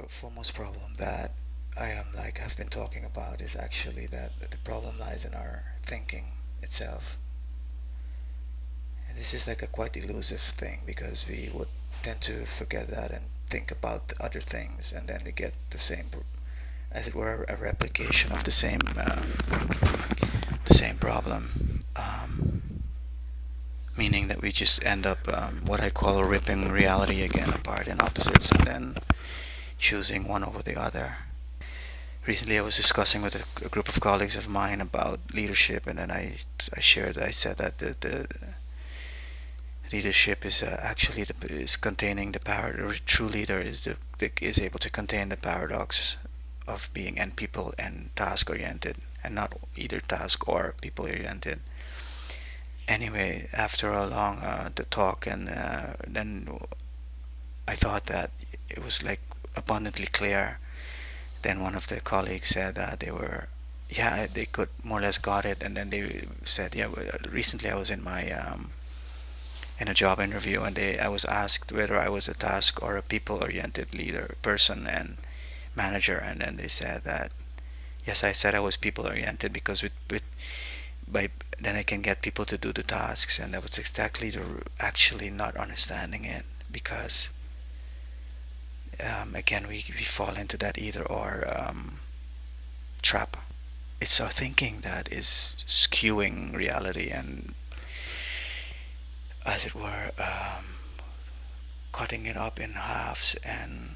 foremost problem that have been talking about is actually that the problem lies in our thinking itself. And this is like a quite elusive thing because we would tend to forget that and think about other things, and then we get the same, as it were, a replication of the same problem. Meaning that we just end up what I call ripping reality again apart in opposites and then choosing one over the other. Recently, I was discussing with a group of colleagues of mine about leadership, and then I said that the leadership is actually is containing the power. The true leader is able to contain the paradox of being and people and task oriented, and not either task or people oriented. Anyway, after a long the talk, and then I thought that it was like abundantly clear. Then one of the colleagues said that they could more or less got it, and then they said, yeah, recently I was in a job interview, and I was asked whether I was a task or a people-oriented leader, person, and manager, and then they said that yes, I said I was people-oriented because by then I can get people to do the tasks, and that was exactly actually not understanding it because again we fall into that either or trap. It's our thinking that is skewing reality and, as it were, cutting it up in halves and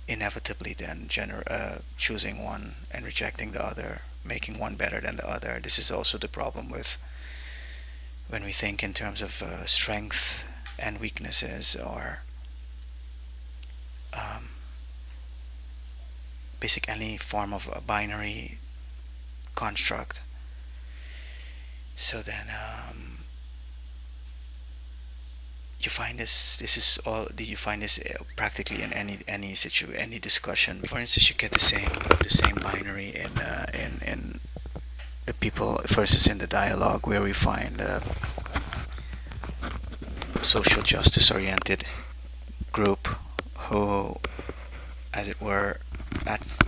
inevitably then choosing one and rejecting the other, making one better than the other. This is also the problem with when we think in terms of strength and weaknesses, or um, basic any form of a binary construct. So then you find you find this practically in any discussion. For instance, you get the same binary in the people versus in the dialogue, where we find social justice oriented group who, as it were,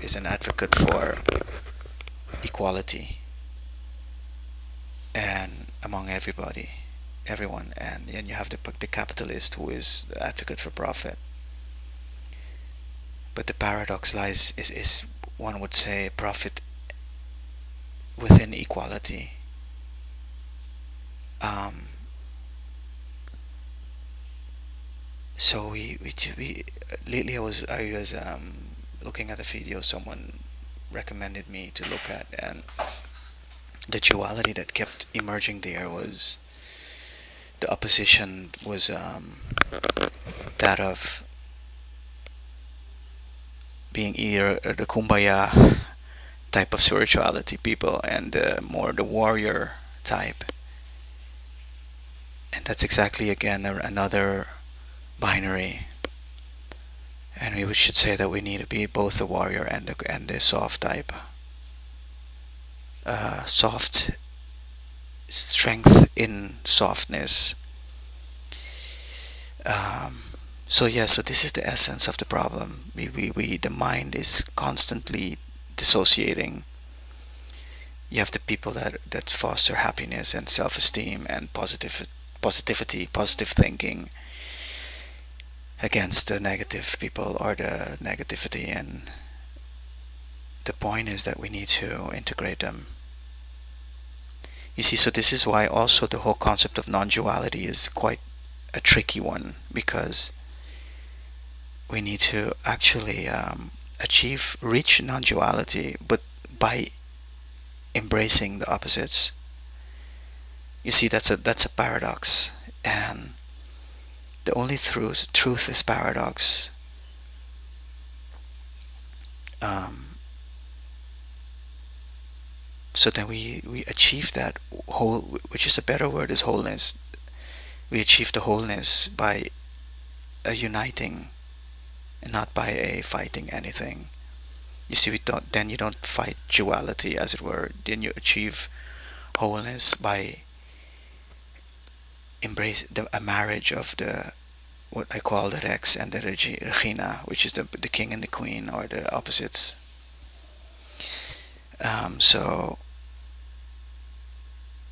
is an advocate for equality and among everyone, and you have the capitalist who is the advocate for profit. But the paradox lies is one would say profit within equality. Um, so we lately I was looking at a video someone recommended me to look at, and the duality that kept emerging there was the opposition was that of being either the kumbaya type of spirituality people and more the warrior type, and that's exactly again another binary. And we should say that we need to be both the warrior and the soft type. Soft strength in softness. Um, so this is the essence of the problem. The mind is constantly dissociating. You have the people that foster happiness and self-esteem and positivity, positive thinking, against the negative people or the negativity, and the point is that we need to integrate them. You see, so this is why also the whole concept of non-duality is quite a tricky one, because we need to actually reach non-duality, but by embracing the opposites. You see, that's a paradox, and the only truth is paradox. Um, so then we achieve that whole, which is a better word, is wholeness. We achieve the wholeness by uniting, and not by fighting anything. You see, you don't fight duality, as it were. Then you achieve wholeness by a marriage of the what I call the Rex and the Regina, which is the king and the queen, or the opposites. So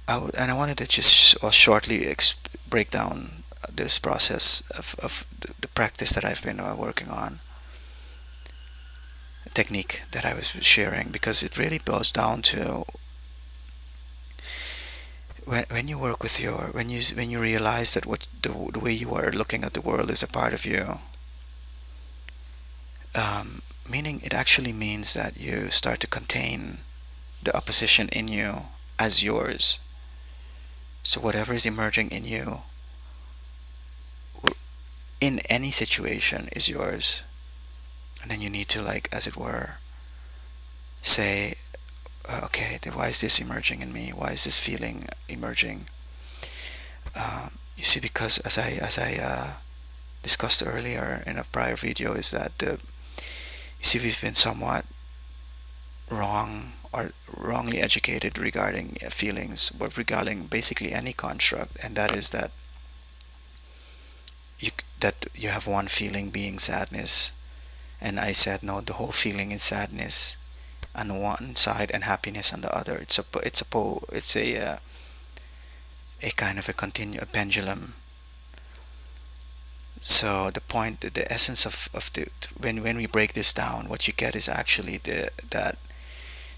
I wanted to just shortly break down this process of the practice that I've been working on, technique that I was sharing, because it really boils down to when you work with your when you realize that what the way you are looking at the world is a part of you, meaning it actually means that you start to contain the opposition in you as yours. So whatever is emerging in you in any situation is yours, and then you need to, like, as it were, say, okay, why is this emerging in me? Why is this feeling emerging? You see, because as I discussed earlier in a prior video, is that you see, we've been somewhat wrong or wrongly educated regarding feelings, but regarding basically any construct, and that is you that you have one feeling being sadness, and I said no, the whole feeling is sadness on one side and happiness on the other. It's a kind of a a pendulum. So the point, the essence of the when we break this down, what you get is actually the that.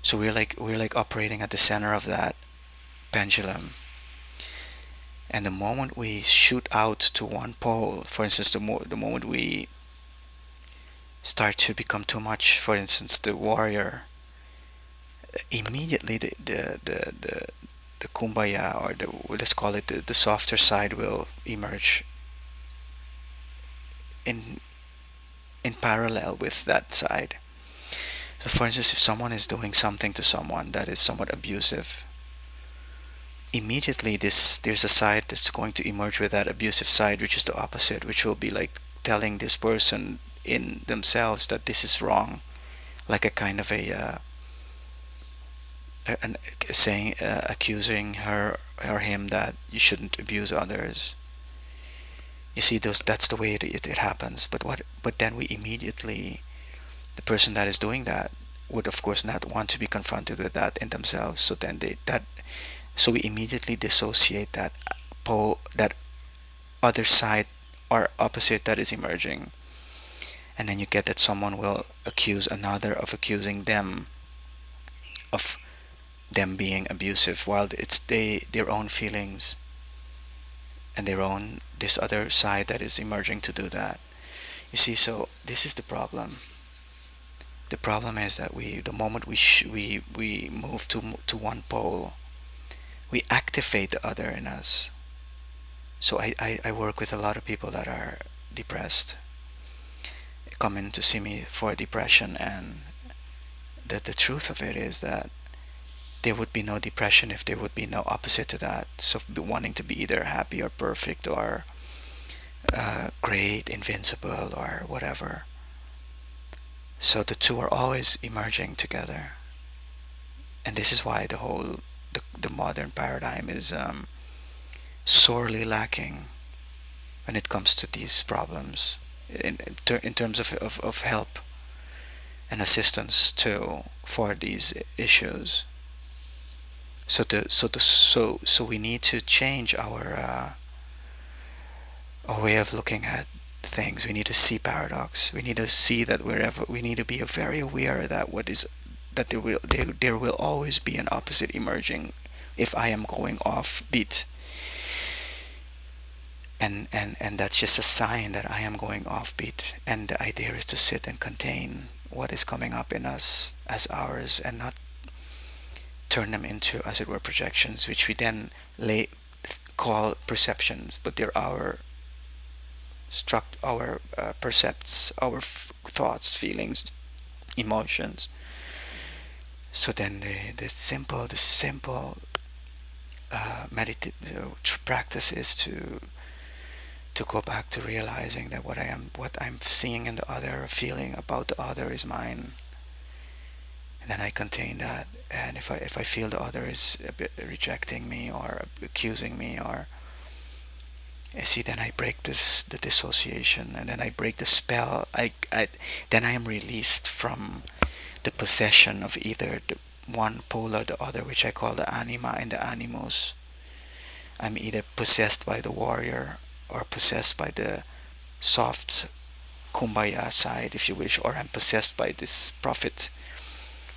So we're like operating at the center of that pendulum, and the moment we shoot out to one pole, for instance, the moment we start to become too much, for instance, the warrior, immediately the kumbaya, or let's call it the softer side, will emerge in in parallel with that side. So for instance, if someone is doing something to someone that is somewhat abusive, immediately there's a side that's going to emerge with that abusive side, which is the opposite, which will be like telling this person in themselves that this is wrong, like a kind of an saying, accusing her or him that you shouldn't abuse others. You see, that's the way it happens. But then we immediately, the person that is doing that would of course not want to be confronted with that in themselves. So then so we immediately dissociate that other side or opposite that is emerging, and then you get that someone will accuse another of accusing them of them being abusive, while it's their own feelings and their own this other side that is emerging to do that. You see, so this is the problem. The problem is that the moment we move to one pole, we activate the other in us. So I work with a lot of people that are depressed, come in to see me for depression, and the truth of it is that there would be no depression if there would be no opposite to that. So wanting to be either happy or perfect or great, invincible, or whatever. So the two are always emerging together, and this is why the modern paradigm is sorely lacking when it comes to these problems in terms of help and assistance to for these issues. So we need to change our way of looking at things. We need to see paradox. We need to see that wherever we need to be very aware that there will always be an opposite emerging if I am going off beat. And that's just a sign that I am going off beat. And the idea is to sit and contain what is coming up in us as ours, and not turn them into, as it were, projections, which we then call perceptions, but they're our percepts, our thoughts, feelings, emotions. So then the simple meditative practice is to go back to realizing that what I'm seeing in the other, feeling about the other, is mine, and then I contain that. And if I feel the other is a bit rejecting me or accusing me or See, then I break this the dissociation, and then I break the spell. Then I am released from the possession of either the one pole or the other, which I call the anima and the animus. I'm either possessed by the warrior or possessed by the soft kumbaya side, if you wish, or I'm possessed by this prophet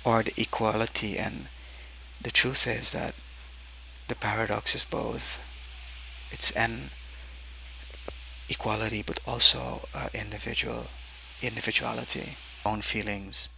or the equality. And the truth is that the paradox is both. It's an equality, but also individuality, own feelings.